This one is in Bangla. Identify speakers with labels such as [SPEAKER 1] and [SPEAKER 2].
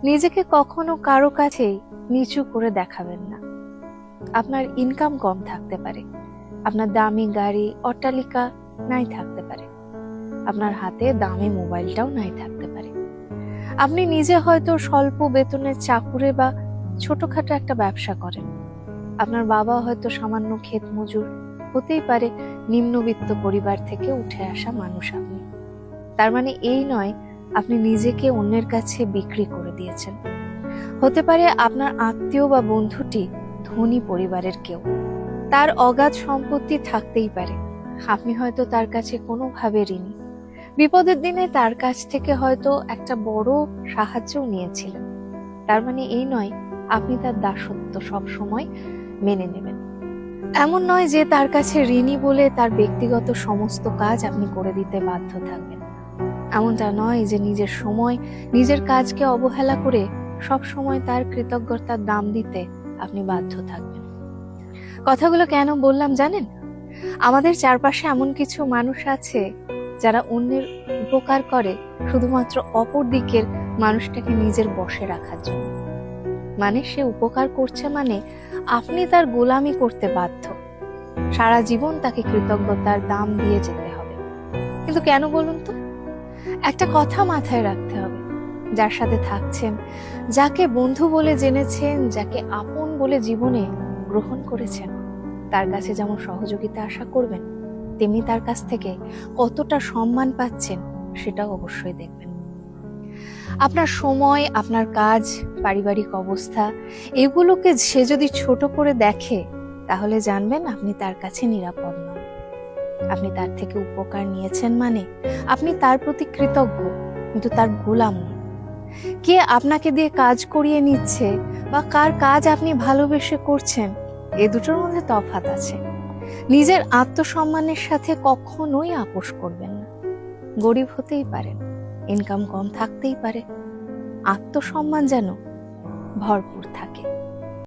[SPEAKER 1] নিজেকে কখনো কারো কাছেই নিচু করে দেখাবেন না। আপনার ইনকাম কম থাকতে পারে, আপনার দামি গাড়ি অট্টালিকা নাই থাকতে পারে, আপনার হাতে দামি মোবাইলটাও নাই থাকতে পারে। আপনি নিজে হয়তো স্বল্প বেতনের চাকুরে বা ছোটখাটো একটা ব্যবসা করেন। আপনার বাবা হয়তো সামান্য ক্ষেত মজুর, হতেই পারে নিম্নবিত্ত পরিবার থেকে উঠে আসা মানুষ আপনি। তার মানে এই নয় আপনি নিজেকে অন্যের কাছে বিক্রি করে দিয়েছেন। হতে পারে আপনার আত্মীয় বা বন্ধুটি ধনী পরিবারের কেউ, তার অগাধ সম্পত্তি থাকতেই পারে, আপনি হয়তো তার কাছে কোনোভাবে ঋণী। বিপদের দিনে তার কাছ থেকে হয়তো একটা বড় সাহায্যও নিয়েছিলেন। তার মানে এই নয় আপনি তার দাসত্ব সব সময় মেনে নেবেন। এমন নয় যে তার কাছে ঋণী বলে তার ব্যক্তিগত সমস্ত কাজ আপনি করে দিতে বাধ্য থাকবেন। এমনটা নয় যে নিজের সময়, নিজের কাজকে অবহেলা করে সব সময় তার কৃতজ্ঞতার দাম দিতে আপনি বাধ্য থাকবেন। কথাগুলো কেন বললাম জানেন? আমাদের চারপাশে এমন কিছু মানুষ আছে যারা অন্যের উপকার করে শুধুমাত্র অপর দিকের মানুষটাকে নিজের বশে রাখার জন্য। মানে সে উপকার করছে মানে আপনি তার গোলামি করতে বাধ্য। সারা জীবন তাকে কৃতজ্ঞতার দাম দিয়ে যেতে হবে। কিন্তু কেন বলুন তো? একটা কথা মাথায় রাখতে হবে, যার সাথে থাকছেন, যাকে বন্ধু বলে জেনেছেন, যাকে আপন বলে জীবনে গ্রহণ করেছেন, তার কাছে যেমন সহযোগিতা আশা করবেন, তেমনি তার কাছ থেকে কতটা সম্মান পাচ্ছেন সেটাও অবশ্যই দেখবেন। আপনার সময়, আপনার কাজ, পারিবারিক অবস্থা এগুলোকে সে যদি ছোট করে দেখে, তাহলে জানবেন আপনি তার কাছে নিরাপদ নন। আপনি তার থেকে উপকার নিয়েছেন মানে আপনি তার প্রতি কৃতজ্ঞ, কিন্তু তার গোলাম নন। কে আপনাকে দিয়ে কাজ করিয়ে নিচ্ছে বা কার কাজ আপনি ভালোবেসে করছেন, এ দুটোর মধ্যে তফাৎ আছে। নিজের আত্মসম্মানের সাথে কখনোই আপোষ করবেন না। গরিব হতেই পারেন, ইনকাম কম থাকতেই পারে, আত্মসম্মান যেন ভরপুর থাকে।